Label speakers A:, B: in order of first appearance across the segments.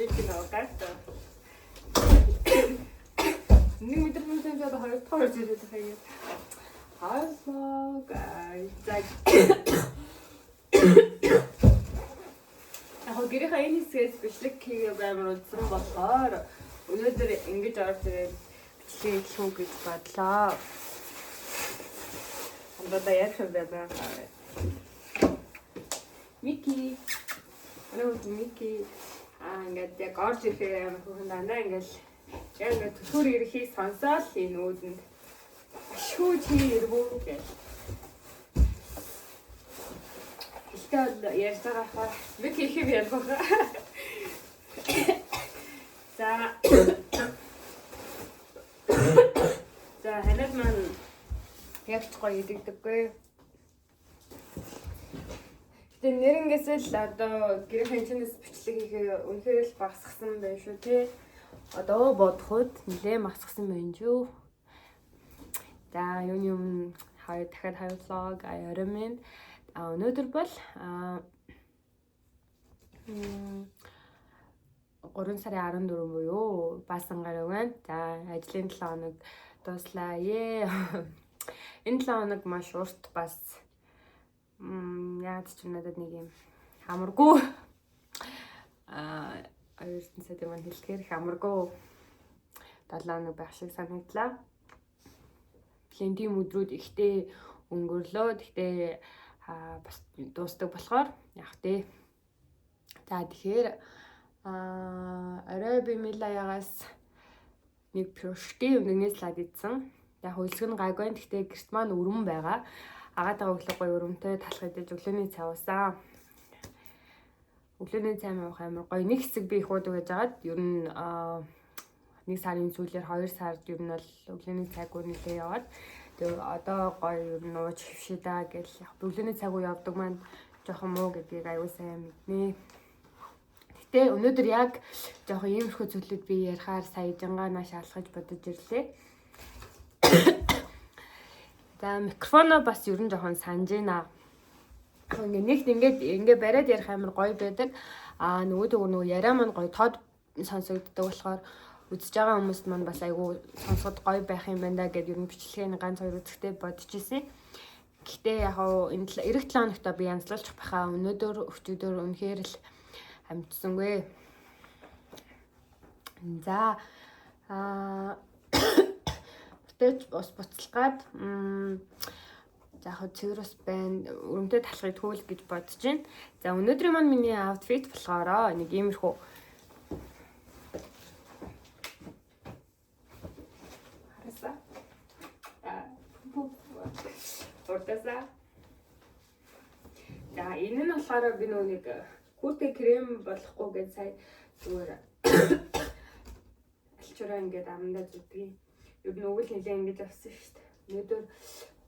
A: Мики навгаатай. Нэг метр бүтээн жоо хоёр тоор зэрэг хаяа. Хайлаа гай. Яг гэрээ хаяны хэсгээс бичлэг хийгээ баймар үзсэн болохоор өнөөдөр ингэж орж ирээд бичлэг хийх үү гэж бодлоо. Амдаа ярих юм байна. Мики. Мики ингээд яг орж ирэхээр амар хүүхэн дандаа ингээд яг ингээд төсвөр ирэхийг сонсоод энэ үүдэнд шүү чи ирвүү гэж. Ихтэй ярьж байгаа хаа Мики их юм ярих байгаа. За ханад маань яг ч гоё идэгдэггүй. Тэгээ нэрнгээсээ л одоо гэрийн хэмжээс бичлэг хийхээ үнэхээр л багасгсан байх шүү тий. Одоо бодоход нэлээ багасгсан байна шүү. За юуны өмнө дахиад хавлог аярамын өнөөдөр бол 3 сарын 14 буюу баасан гараг байна. За ажлын 7 хоног дуслаа. Энэ 7 хоног маш урт бас яагаад ч надад нэг юм хамаргүй аюултай сайд маань хэлэхээр хамаргүй 7 хоног байх шиг санагдлаа. Тэгэхээр тийм өдрүүд ихтэй өнгөрлөө. Гэхдээ бас дуустдаг болохоор яг тий. За тэгэхээр арай би Милаягаас нэг прошки өнөгний слайд идсэн. Яг хөлсг нь гайгүй. Гэхдээ гэрт маань өрөм байгаа. Агаатаа өглөө гоё өрөмтэй талах идэж өглөөний цай уусан. Өглөөний цай муух амар гоё. Нэг хэсэг би их уудаг гэж хагаад ер нь нэг сарын сүүлээр 2 сард ер нь бол өглөөний цайг нэлээ яваад тэгээ одоо гоё ер нь ууж хөвшидаа гэл яг өглөөний цайг явдаг маань жоохон муу гэдгийг аюул сайн мэднэ. Гэтэ өнөөдөр яг жоохон иймэрхүү зүйлүүд би ярихаар саяжангаа нааш алхаж бодож ирлээ. За микрофоно бас ер нь жоохон санаж байна. Ингээд бариад ярих амар гоё байдаг. Нөгөө яриа маань гоё тод сонсогддог болохоор үзэж байгаа хүмүүст маань бас айгүй сонсоход гоё байх юм байна да гэдээ ер нь бичлэгийн ганц хоёр үзэхтэй бодож ирсэн. Гэхдээ яг энэ эх 7 хоногт би янзлуулчих байхаа өнөөдөр өчигдөр үнэхээр л амжсангүй. За тэт бас буцалгаад за яг цэвэрс байна. Өрөмтэй талхыг төөл гэж бодож байна. За өнөөдрийн маань миний аутфит болохоор нэг иймэрхүү харасаа. Уртасаа. За энэ нь болохоор би нэг куртэ крем болохгүй гэж сая зүгээр алчураа ингээд амандаа зүтгэе. Ер нь өгөл нэлээ ингэж авсан шүү дээ. Өнөөдөр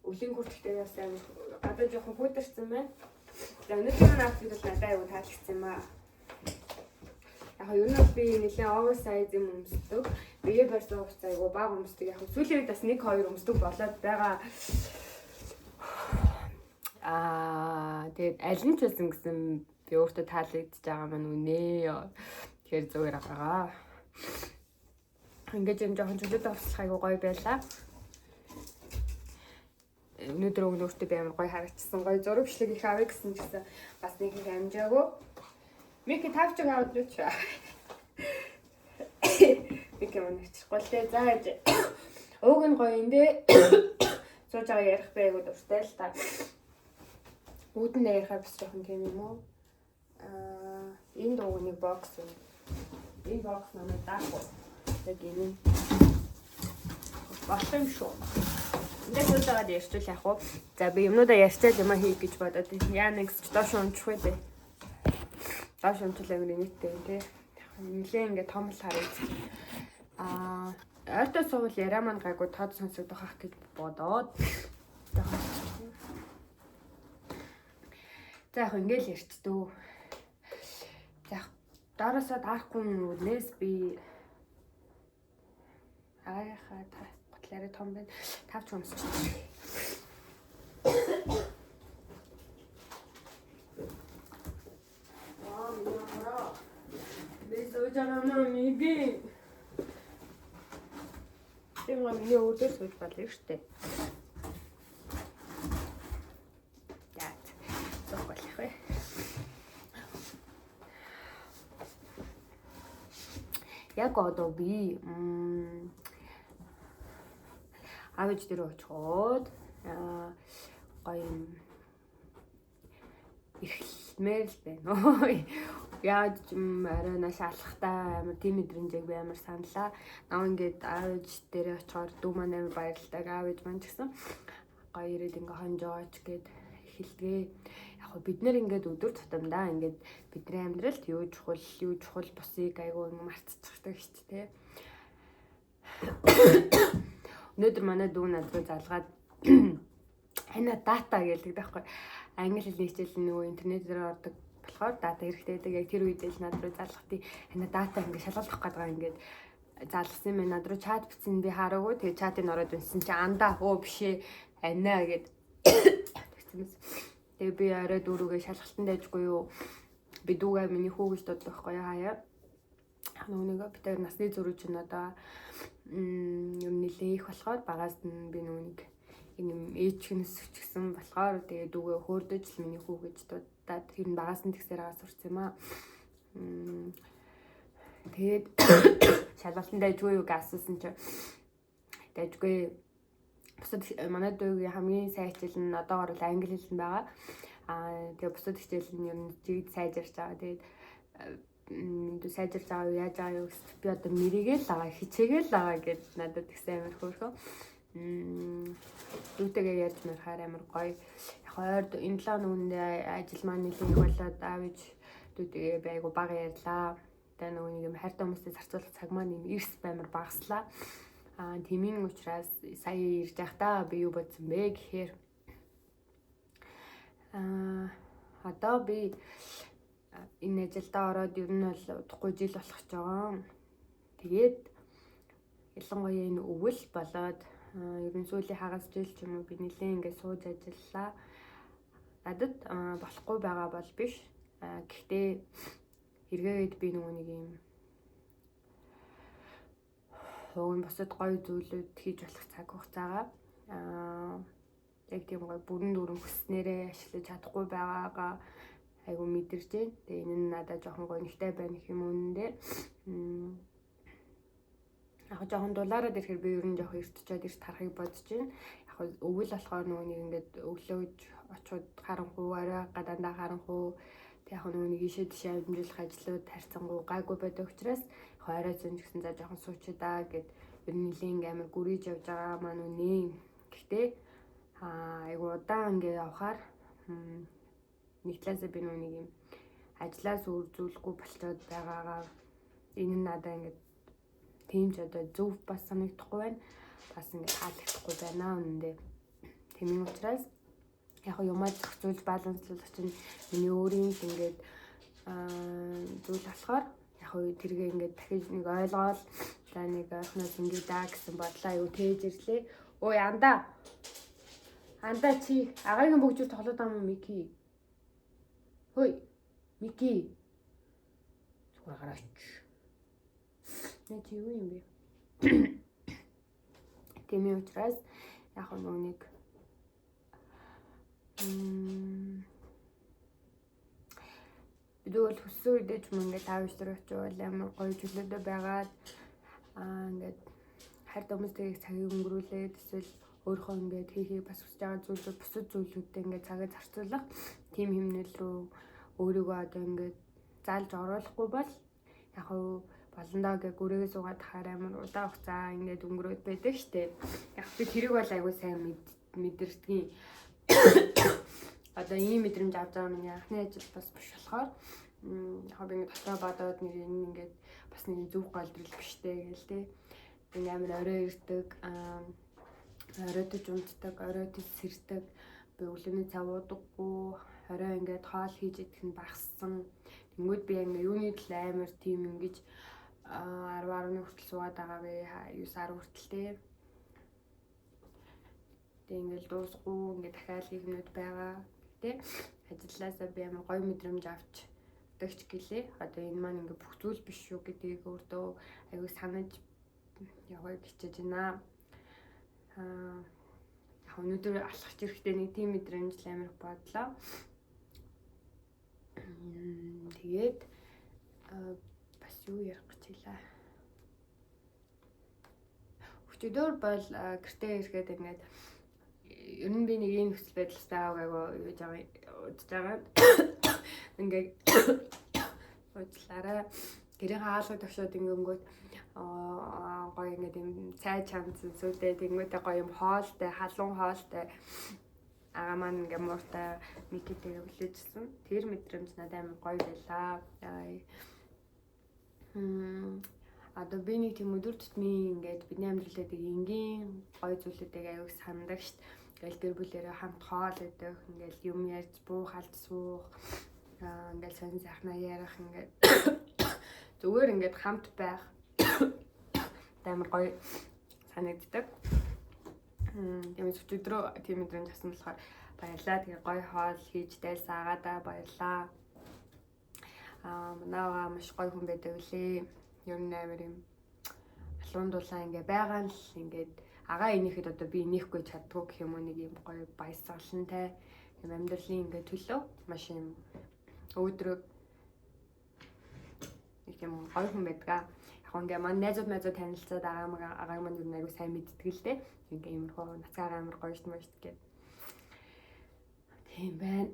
A: өвлийн хүртэхтэй яасан гадаа жоохон хүүдэрсэн байна. За өнөөдөр наадад бол надад аюу таалагдсан юм аа. Яг ер нь би нэлээ оверсайз юм өмсдөг. Бие барьсан хувцас аюу бага өмсдөг. Яг сүүлийн үед бас 1-2 өмсдөг болоод байгаа. Тэгээд аль нь ч байсан гэсэн би өөртөө таалагдж байгаа маань үнэ. Тэгэхээр зүгээр байгаа. Ингээд юм жоохон чөлөөтэй хувцлах айгу гоё байлаа. Өнөөдөр өөртөө би амар гоё харагдсан. Гоё зураг бичлэг их авъя гэсэн чигсэн бас нэг их амжаагүй. Мики тавчиг аваад лууч. Мики маань чихгүй лээ. За ээж. Ууг нь гоё эндээ сууж байгаа ярих байгуу дуртай л та. Үүдэн ярихаар бас жоохон тийм юм уу? Энэ дууг нэг бокс. Энэ бокс намайг даахгүй. Яг энэ болох юм шүү. Ингээд суулгаад ярьчвал яах вэ? За би юмнуудаа ярьцал юм хийх гэж бодоод яа нэгс доош унчих үү дээ. Доош унчлаа гэнэ нийттэй тий. Нилээ ингээд том л харагд. Ойртой суувал яриа маань гайгүй тод сонсогдох ах гэж бодоод. За яг ингээд ярьчдөө. За дараасаа дарахгүй нүнээс би аяхаа готлаараа том байна. Тавч унсч. Би сууж байгаа нэг. Тийм нэг өдөр сууж болно шүү дээ. Яа. Зохиолох вэ? Яг одоо би авиж дээр очиход гоё ихлмээр л байна. Яаж ч арай нааш алхахтаа амар тийм мэдрэмжийг би амар саналаа. Наа ингээд аавч дээр очихоор дүү маань амар баярлалтай аавч маань ч гэсэн гоё ирээд ингээ хонжооч гэд эхэлдэг. Яг хөө бид нэр ингээд өдөр тутамдаа ингээд бидний амьдралд юу чухал бусыг айгүй ингээ мартчихдаг шүү дээ. Өнөөдөр манай дүү над руу залгаад хана дата гэлдэг байхгүй. Англи хэлний хичээл нөгөө интернетээр ордог болохоор дата хэрэгтэй байдаг. Яг тэр үед л над руу залгахтыг хана дата ингээ шалгалт авах гэдэг ингээд залгсан юм байна. Над руу чат бичсэн би хараагүй. Тэгээ чатыг ороод унсан чи андаа өө бишээ анаа гэд тэгсэн. Тэгээ би арай дүүрүүгээ шалгалтанд дайжгүй юу. Би дүүгээ миний хүү гэж дууддаг байхгүй хаяа. Нүг битэр насны зөрүү чинь одоо юм нэлээ их болохоор багаас нь би нүг юм ээжгнэс өчгсөн болохоор тэгээ дүүгээ хөөрдөж л миний хүү гэж дуудаад тэр нь багаас нь тэгсээр сурсан юм аа. Тэгээд шалгалтанд дайжгүй юу гэж асуусан чи дайжгүй. Бусад манай дүүгийн хамгийн сайн хичээл нь одоогоор л англи хэл байгаа. Тэгээ бусад хичээл нь ер нь жиг сайжирч байгаа. Тэгээд сайжирч байгаа юу яаж байгаа юу гэж би одоо мэрийгээл байгаа хичээгээл байгаа гэж надад тэгсэн амар хөөрхөө. Дүүтэйгээ ярьж марахаар амар гоё. Яг ойр энэ 7 өдрөндөө ажил маань нэлээд их болоод аавч дүүтэйгээ би айгу бага ярьлаа. Тэгээ нөгөө нэг юм хайртай хүмүүстэй зарцуулах цаг маань юм эрс баймар багаслаа. Тэмийн учраас сая ирж байхдаа би юу бодсон бэ гэхээр одоо би энэ ажилдаа ороод ер нь бол удахгүй жил болох ч байгаа. Тэгээд ялангуяа энэ өвөл болоод ер нь сүүлийн хагас жил ч юм уу би нэлээд ингээд сууж ажиллалаа. Надад болохгүй байгаа бол биш. Гэхдээ эргээгээд би нөгөө нэг юм хөөг босод гоё зүйлүүд хийж болох цаг хугацаагаа яг тийм гоё бүрэн дүүрэн хүснээрээ ашиглаж чадахгүй байгаагаа айгу мэдэрч дээ. Тэгээ энэ нь надад жоохон гонигтай байна гэх юм үнэндээ. Яг жоохон дулаараад ирэхээр би ер нь жоохон эртчээд эрт харахыг бодож байна. Яг өвөл болохоор нөгөө нэг ингээд өглөөж очиод харанхуу арай гадаандаа харанхуу тэг яг нөгөө нэг ишээ тишээ амжуулах ажлууд харьцангуй гайгүй байдаг учраас орой зэн гэсэн за жоохон суучидаа гэд ер нь нэлийн амар гүрийж явж байгаа маань үнэ. Гэхдээ айгу удаан ингээд явахаар нэг талаасаа би нэг юм ажлаас үрзүүлэхгүй болчиход байгаагаа энэ нь надад ингээд тийм ч одоо зөв бас санагдахгүй байна. Бас ингээд хаалагдахгүй байна үнэндээ. Тэмийн учраас яг юмаа зохицуулж баланслуулах чинь миний өөрийн ингээд зүйл болохоор яг тэргээ ингээд дахиж нэг ойлгоол за нэг ойрхоноос ингээд даа гэсэн бодлоо аюу тээж ирлээ. Ой андаа чи агагийн бөгжүүр тоглоод байгаа юм Мики. Хөөе Мики. Зүгээр гараач. Нэ чи юу юм бэ? Тэмээ учраас яг нэг бидүүл хүссэн үедээ ч юм ингээд таавч дээр очивол амар гоё чөлөөтэй байгаад ингээд хайр хүмүүстэй цагийг өнгөрүүлээд эсвэл өөрийнхөө ингээд хийхийг бас хүсэж байгаа зүйлүүд бусад зүйлүүдтэй ингээд цагаа зарцуулах тийм хэмнэл рүү өөрийгөө одоо ингээд заалж оруулахгүй бол яг болондоо гэ гүрээгээ суугаад хахаар амар удаан хугацаа ингээд өнгөрөөд байдаг штеп. Яг би тэрийг бол айгүй сайн мэдэрдгийн. Одоо ийм мэдрэмж авч байгаа миний анхны ажил бас биш болохоор яг би ингээд дотроо бодоод нэг энэ ингээд бас нэг зөв голдрол биштэй гээл те. Энэ амар орой ирдэг, оройтож унтдаг, оройтож сэрдэг, би өглөөний цав уудаггүй, орой ингээд хоол хийж идэх нь багассан. Тэнгүүд би ингээд юуны тал амар тийм ингэж 10-11 хүртэл суугаад байгаа бэ 9-10 хүртэл те. Тэг ингээд дуусгүй ингээд дахиад хийхнүүд байгаа те. Ажилласаа би амар гоё мэдрэмж авч дагч гэлээ. Одоо энэ маань ингээ бүх зүйл биш шүү гэдгийг өөртөө аюу санаж яваа хичээж байна. Яг өнөөдөр алхаж ирэхдээ нэг тийм мэдрэмж амар бодлоо. Тэгээд бас юу ярих гэж хэлээ. Өчигдөр бол гэртээ ирэхэд ингээд ер нь би нэг ийм нөхцөл байдлаас байгаагаа юу гэж удаж байгаа. Ингээд уучлаарай. Гэрийн хаалга төвшөөд ингэнгүүт гоё ингээд юм цай чамц зүудээ тэнгүүтээ гоё юм хоолтой, халуун хоолтой ага маань ингээ мууртай микитэй хүлээжсэн. Тэр мэдрэмж надад амар гоё байлаа. Одоо би нэг тийм өдөр тутмын ингээд бидний амьдралаа тийг энгийн гоё зүйлүүдийг аяуг сандаг шít. Ингээл гэр бүлээрээ хамт хоол идэх, ингээл юм ярьж буух, алж суух, ингээл сонин сайхнаа ярих ингээд зүгээр ингээд хамт байх амар гоё санагддаг. Ямс өчигдрөө тийм мэдрэмж авсан болохоор баярлаа. Тэгээ гоё хоол хийж дайсаагаадаа баярлаа. Манайгаа маш гоё хүн байдаг үлээ. Ер нь амар юм алуун дулаан ингээ байгаа л ингээд агаа инехэд одоо би инехгүй чаддгүй гэх юм уу нэг юм гоё баясгалантай юм амьдралын ингээ төлөө маш юм өөдрөг нэг юм гоё хүн байдаг. Яг ингээ маань найзууд танилцаад агаа маань ер нь аягүй сайн мэддэг л дээ. Ингээ иймэрхүү нацаагаа амар гоё шүү дээ. Тийм байна.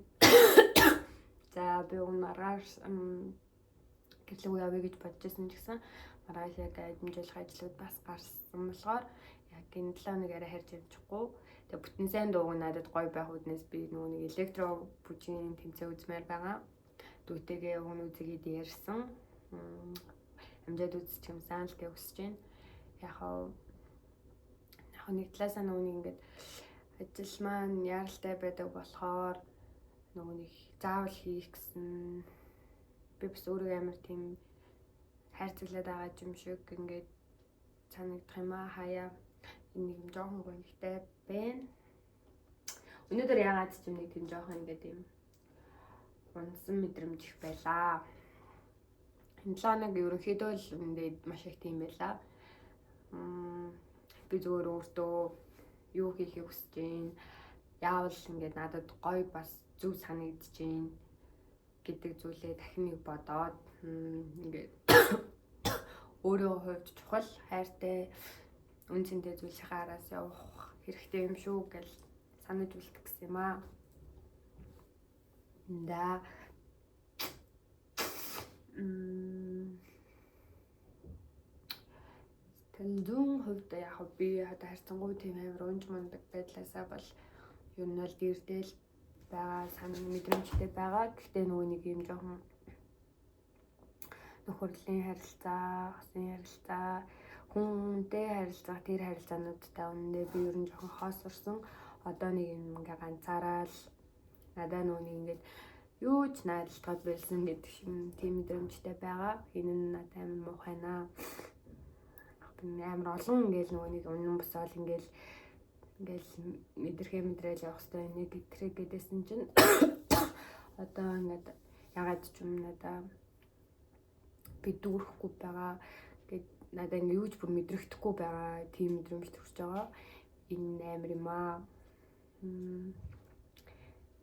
A: За би маргааш гэрлэг явъя гэж бодож байсан ч гэсэн маргааш яг амжилт ажлууд бас гарсан болохоор яг энэ 7 хоног арай харж амжихгүй. Тэгээ бүтэн сайн дууг надад гоё байх үднээс би нөгөө нэг электро бүжгийн тэмцээн үзмээр байгаа. Дүүтэйгээ өгн үзгээд ярьсан. Амжаад үзчих юм сан л гэж хүсэж байна. Яг нэг талаасаа нөгөө ингээд ажил маань яралтай байдаг болохоор нөгөө нэг заавал хийх гэсэн би бас өөрөө амар тийм хайрцаглаад байгаа юм шиг ингээд санагдах юм аа хаяа нэг юм жоохон гонхтой байна. Өнөөдөр яагаад ч юм нэг тийм жоохон ингээд юм унсан мэдрэмж их байлаа. Энэ 7 хоног ерөнхийдөө л ингээд маш их тийм байлаа. Би зүгээр өөртөө юу хийхийг хүсэж байна. Яавал ингээд надад гоё бас зөв санагдаж байна гэдэг зүйлээ дахин нэг бодоод ингээд өөрөө хувьд чухал хайртай үн цэнтэй зүйлийнхээ араас явах хэрэгтэй юм шүү гэж санаж үлдэх гэсэн юм аа. Да. Тэндүүн хувьд яг би одоо харьцангуй тийм амар унж мундаг байдлаасаа бол ер нь бол дэрдэл байгаа санаа мэдрэмжтэй байгаа. Гэхдээ нөгөө нэг юм жоохон нөхөрлийн харилцаа, хосын харилцаа, хүнтэй харилцаа, тэр харилцаануудтай үнэндээ би ер нь жоохон хоосорсон. Одоо нэг юм ингээ ганцаараа л надаа нөгөө нэг ингээд юу ч найдалтгал байсан гэдэг шиг тийм мэдрэмжтэй байгаа. Энэ нь надад амар муухай наа. Амар олон ингээл нөгөө нэг унан босоол ингээл мэдрээл явах хэрэгтэй нэг гэтрэг гэдээсэн чинь одоо ингээд ягаад ч юм надаа би дүүрэхгүй байгаа гэд надаа ингээд юуж бүр мэдрэхдэггүй байгаа тийм мэдрэмж төрж байгаа. Энэ амар юм аа.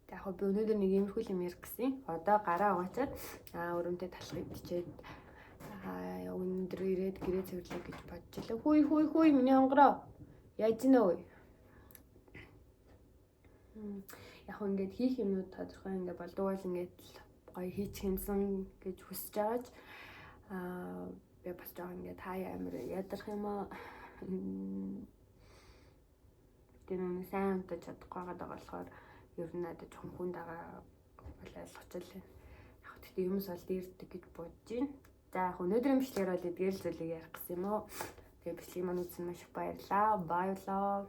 A: Яг би өнөөдөр нэг иймэрхүү юм ярих гэсэн. Одоо гараа угаачаад өрөмтэй талхыг бичээд өнөөдөр ирээд гэрээ цэвэрлэе гэж бодож илээ. Хүй миний хонгороо. Яаж нэ вэ? Яг ингээд хийх юмнууд тодорхой ингээд болдгоо л ингээд гоё хийчих юмсан гэж хүсэж байгаач би бас жоо ингээд хаяа амир ядарх юм аа. Тэр нэг сайн амтаж чадахгүй байгаа болохоор ер нь надад жоохон хүн дагаа ойлгочихл байна. Яг гэхдээ юмс ол дээрдэг гэж бодож байна. За яг өнөөдрийн бичлэгээр бол эдгээр зүйлийг ярих гэсэн юм уу. Тэгээ бичлэгийг маань үзсэн маш их баярлалаа. Баярлалаа.